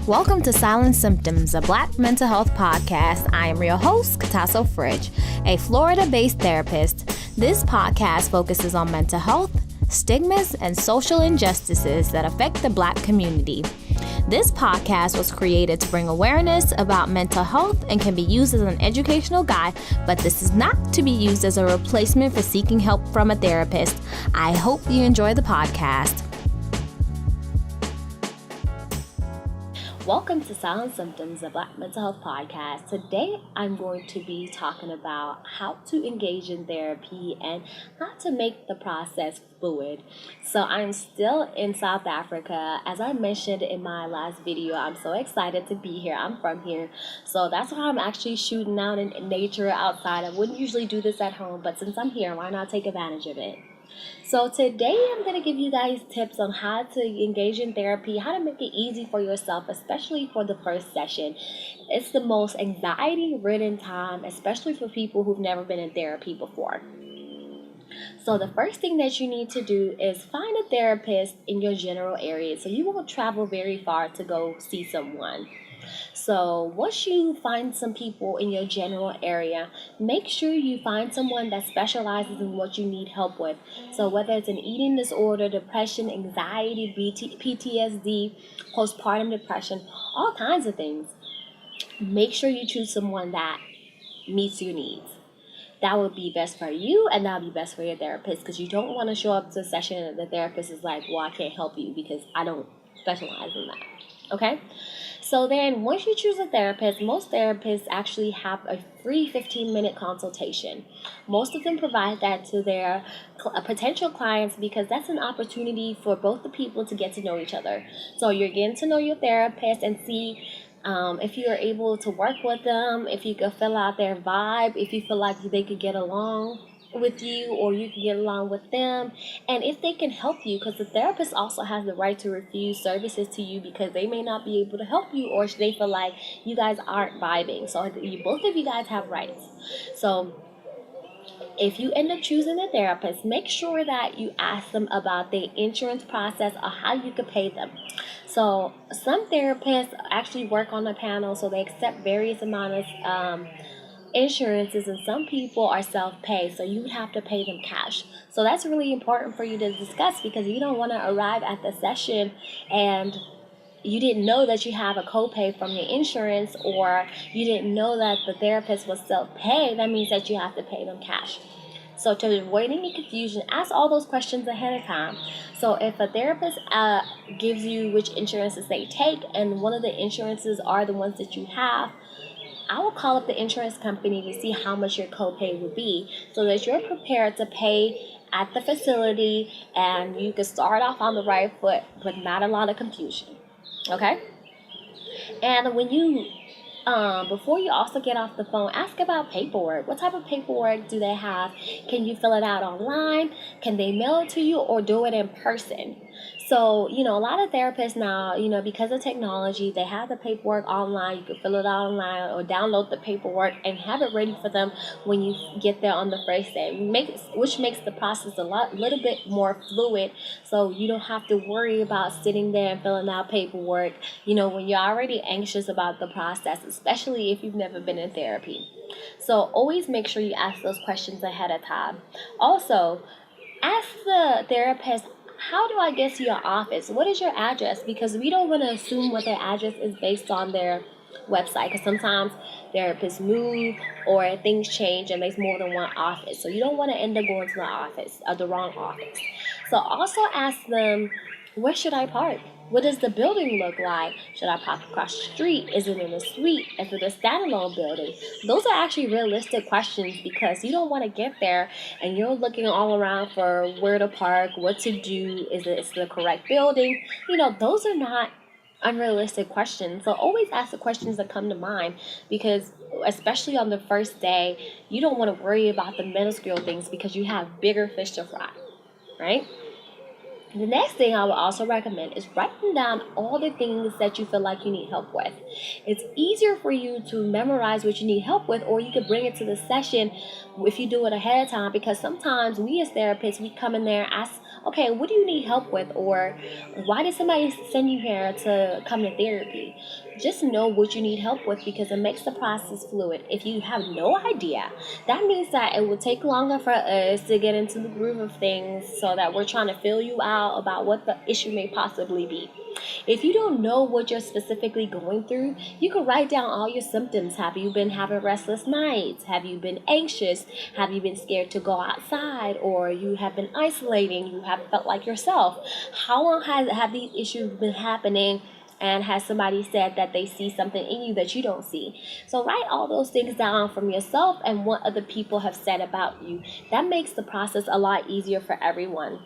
Welcome to Silent Symptoms, a Black mental health podcast. I am your host, Katasso Fridge, a Florida-based therapist. This podcast focuses on mental health, stigmas, and social injustices that affect the Black community. This podcast was created to bring awareness about mental health and can be used as an educational guide, but this is not to be used as a replacement for seeking help from a therapist. I hope you enjoy the podcast. Welcome to Silent Symptoms, a Black mental health podcast. Today, I'm going to be talking about how to engage in therapy and how to make the process fluid. So I'm still in South Africa. As I mentioned in my last video, I'm so excited to be here. I'm from here. So that's why I'm actually shooting out in nature outside. I wouldn't usually do this at home, but since I'm here, why not take advantage of it? So today I'm going to give you guys tips on how to engage in therapy, how to make it easy for yourself, especially for the first session. It's the most anxiety-ridden time, especially for people who've never been in therapy before. So the first thing that you need to do is find a therapist in your general area. So you won't travel very far to go see someone. So once you find some people in your general area, make sure you find someone that specializes in what you need help with. So whether it's an eating disorder, depression, anxiety, PTSD, postpartum depression, all kinds of things, make sure you choose someone that meets your needs. That would be best for you, and that would be best for your therapist, because you don't want to show up to a session and the therapist is like, well, I can't help you because I don't specialize in that. Okay? So then once you choose a therapist, most therapists actually have a free 15-minute consultation. Most of them provide that to their potential clients because that's an opportunity for both the people to get to know each other. So you're getting to know your therapist and see if you're able to work with them, if you could fill out their vibe, if you feel like they could get along with you or you can get along with them, and if they can help you, because the therapist also has the right to refuse services to you because they may not be able to help you or they feel like you guys aren't vibing. So both of you guys have rights. So if you end up choosing a therapist, make sure that you ask them about the insurance process or how you could pay them. So some therapists actually work on a panel, so they accept various amounts of insurances, and some people are self-pay, so you would have to pay them cash. So that's really important for you to discuss because you don't want to arrive at the session and you didn't know that you have a copay from your insurance, or you didn't know that the therapist was self-pay. That means that you have to pay them cash. So to avoid any confusion, ask all those questions ahead of time. So if a therapist gives you which insurances they take, and one of the insurances are the ones that you have, I will call up the insurance company to see how much your copay would be so that you're prepared to pay at the facility and you can start off on the right foot with not a lot of confusion. Okay? And when you, before you also get off the phone, ask about paperwork. What type of paperwork do they have? Can you fill it out online? Can they mail it to you or do it in person? So, a lot of therapists now, because of technology, they have the paperwork online. You can fill it out online or download the paperwork and have it ready for them when you get there on the first day, which makes the process little bit more fluid, so you don't have to worry about sitting there and filling out paperwork, when you're already anxious about the process, especially if you've never been in therapy. So always make sure you ask those questions ahead of time. Also, ask the therapist, how do I get to your office? What is your address? Because we don't want to assume what their address is based on their website, because sometimes therapists move or things change and there's more than one office. So you don't want to end up going to the office or the wrong office. So also ask them, where should I park? What does the building look like? Should I park across the street? Is it in a suite? Is it a standalone building? Those are actually realistic questions because you don't want to get there and you're looking all around for where to park, what to do, is it the correct building? Those are not unrealistic questions. So always ask the questions that come to mind because especially on the first day, you don't want to worry about the minuscule things because you have bigger fish to fry, right? The next thing I would also recommend is writing down all the things that you feel like you need help with. It's easier for you to memorize what you need help with, or you could bring it to the session if you do it ahead of time, because sometimes we as therapists, we come in there, ask okay, what do you need help with? Or why did somebody send you here to come to therapy? Just know what you need help with because it makes the process fluid. If you have no idea, that means that it will take longer for us to get into the groove of things so that we're trying to fill you out about what the issue may possibly be. If you don't know what you're specifically going through, you can write down all your symptoms. Have you been having restless nights? Have you been anxious? Have you been scared to go outside? Or you have been isolating? You have felt like yourself? How long have these issues been happening? And has somebody said that they see something in you that you don't see? So write all those things down from yourself and what other people have said about you. That makes the process a lot easier for everyone.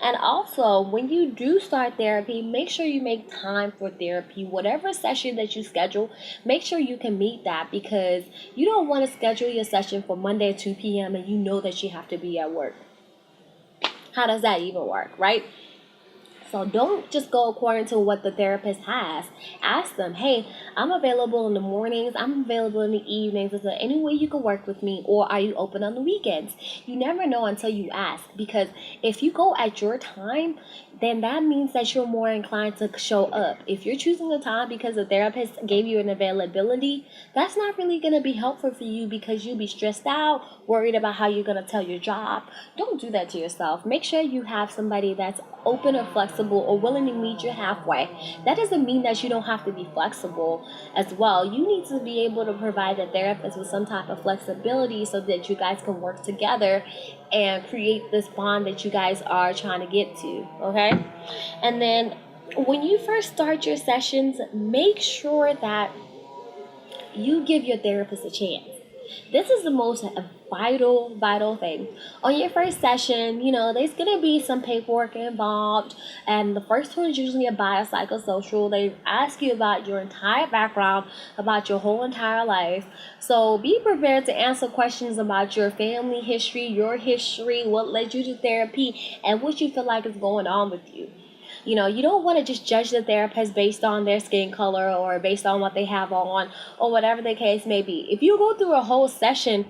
And also, when you do start therapy, make sure you make time for therapy. Whatever session that you schedule, make sure you can meet that because you don't want to schedule your session for Monday at 2 p.m. and you know that you have to be at work. How does that even work, right? So don't just go according to what the therapist has. Ask them, hey, I'm available in the mornings, I'm available in the evenings. Is there any way you can work with me? Or are you open on the weekends? You never know until you ask, because if you go at your time, then that means that you're more inclined to show up. If you're choosing the time because the therapist gave you an availability, that's not really going to be helpful for you because you'll be stressed out, worried about how you're going to tell your job. Don't do that to yourself. Make sure you have somebody that's open or flexible or willing to meet you halfway. That doesn't mean that you don't have to be flexible as well. You need to be able to provide the therapist with some type of flexibility so that you guys can work together and create this bond that you guys are trying to get to, okay? And then when you first start your sessions, make sure that you give your therapist a chance. This is the most vital thing. On your first session, there's going to be some paperwork involved. And the first one is usually a biopsychosocial. They ask you about your entire background, about your whole entire life. So be prepared to answer questions about your family history, your history, what led you to therapy, and what you feel like is going on with you. You don't want to just judge the therapist based on their skin color or based on what they have on or whatever the case may be. If you go through a whole session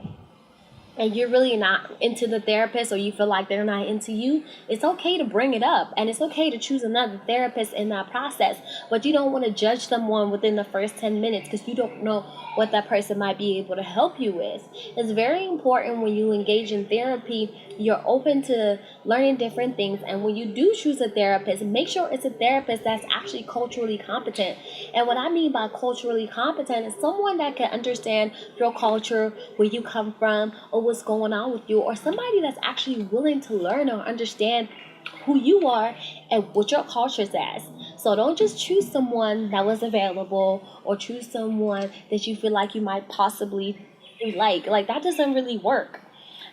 and you're really not into the therapist or you feel like they're not into you, it's okay to bring it up and it's okay to choose another therapist in that process. But you don't want to judge someone within the first 10 minutes because you don't know what that person might be able to help you with. It's very important when you engage in therapy, you're open to learning different things. And when you do choose a therapist, make sure it's a therapist that's actually culturally competent. And what I mean by culturally competent is someone that can understand your culture, where you come from, or what's going on with you, or somebody that's actually willing to learn or understand who you are and what your culture says. So don't just choose someone that was available or choose someone that you feel like you might possibly like. Like, that doesn't really work.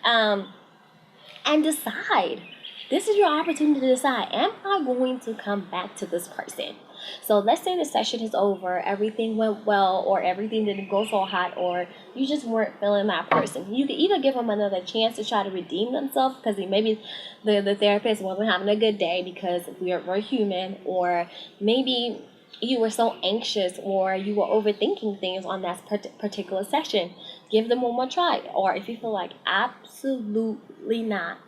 And decide. This is your opportunity to decide, am I going to come back to this person? So let's say the session is over, everything went well, or everything didn't go so hot, or you just weren't feeling that person. You can either give them another chance to try to redeem themselves because maybe the therapist wasn't having a good day, because we're human, or maybe you were so anxious or you were overthinking things on that particular session. Give them one more try. Or if you feel like absolutely not,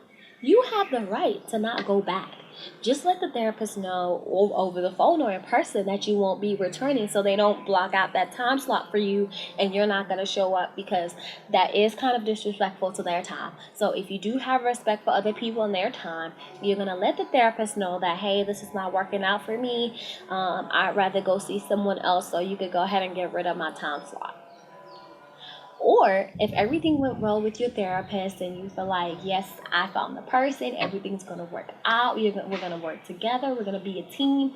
you have the right to not go back. Just let the therapist know over the phone or in person that you won't be returning, so they don't block out that time slot for you and you're not going to show up, because that is kind of disrespectful to their time. So if you do have respect for other people and their time, you're going to let the therapist know that, hey, this is not working out for me. I'd rather go see someone else, so you could go ahead and get rid of my time slot. Or if everything went well with your therapist and you feel like, yes, I found the person, everything's going to work out, we're going to work together, we're going to be a team,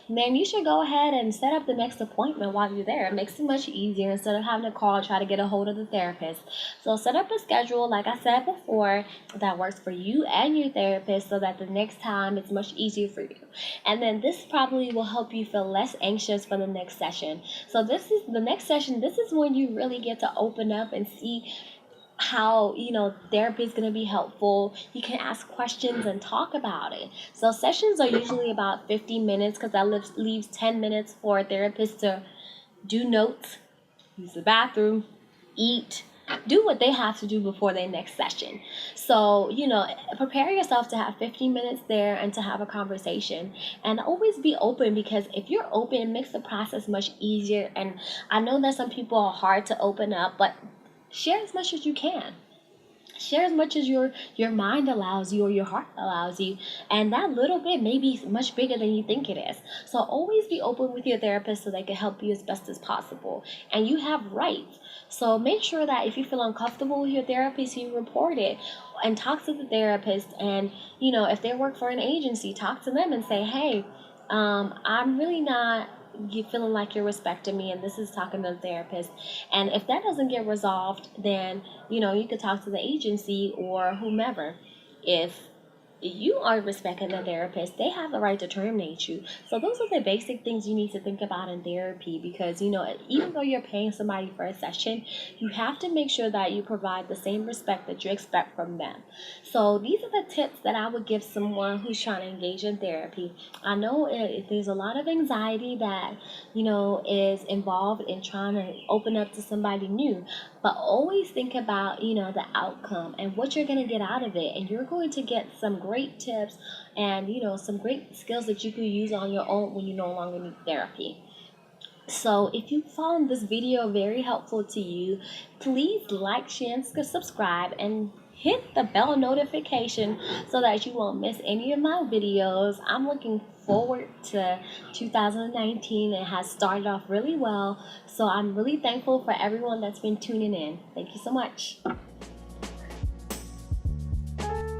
then you should go ahead and set up the next appointment while you're there. It makes it much easier instead of having to call and try to get a hold of the therapist. So set up a schedule, like I said before, that works for you and your therapist, so that the next time it's much easier for you. And then this probably will help you feel less anxious for the next session. So this is the next session. This is when you really get to open up and see how therapy is going to be helpful. You can ask questions and talk about it. So sessions are usually about 50 minutes, because that leaves 10 minutes for a therapist to do notes, use the bathroom, eat, do what they have to do before their next session. So, prepare yourself to have 15 minutes there and to have a conversation. And always be open, because if you're open, it makes the process much easier. And I know that some people are hard to open up, but share as much as you can. Share as much as your mind allows you or your heart allows you. And that little bit may be much bigger than you think it is. So always be open with your therapist so they can help you as best as possible. And you have rights. So make sure that if you feel uncomfortable with your therapist, you report it and talk to the therapist. And, if they work for an agency, talk to them and say, hey, I'm really not feeling like you're respecting me, and this is talking to the therapist. And if that doesn't get resolved, then you could talk to the agency or whomever. If you are respecting the therapist, they have the right to terminate you. So those are the basic things you need to think about in therapy, because even though you're paying somebody for a session, you have to make sure that you provide the same respect that you expect from them. So these are the tips that I would give someone who's trying to engage in therapy. I know there's a lot of anxiety that is involved in trying to open up to somebody new, but always think about the outcome and what you're going to get out of it. And you're going to get some great tips and some great skills that you can use on your own when you no longer need therapy. So if you found this video very helpful to you, please like, share, and subscribe, and hit the bell notification so that you won't miss any of my videos. I'm looking forward to 2019. It has started off really well, so I'm really thankful for everyone that's been tuning in. Thank you so much.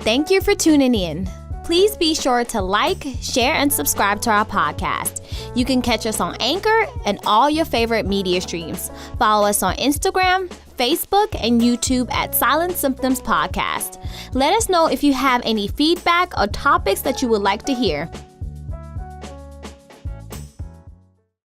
Thank you for tuning in. Please be sure to like, share, and subscribe to our podcast. You can catch us on Anchor and all your favorite media streams. Follow us on Instagram, Facebook, and YouTube at Silent Symptoms Podcast. Let us know if you have any feedback or topics that you would like to hear.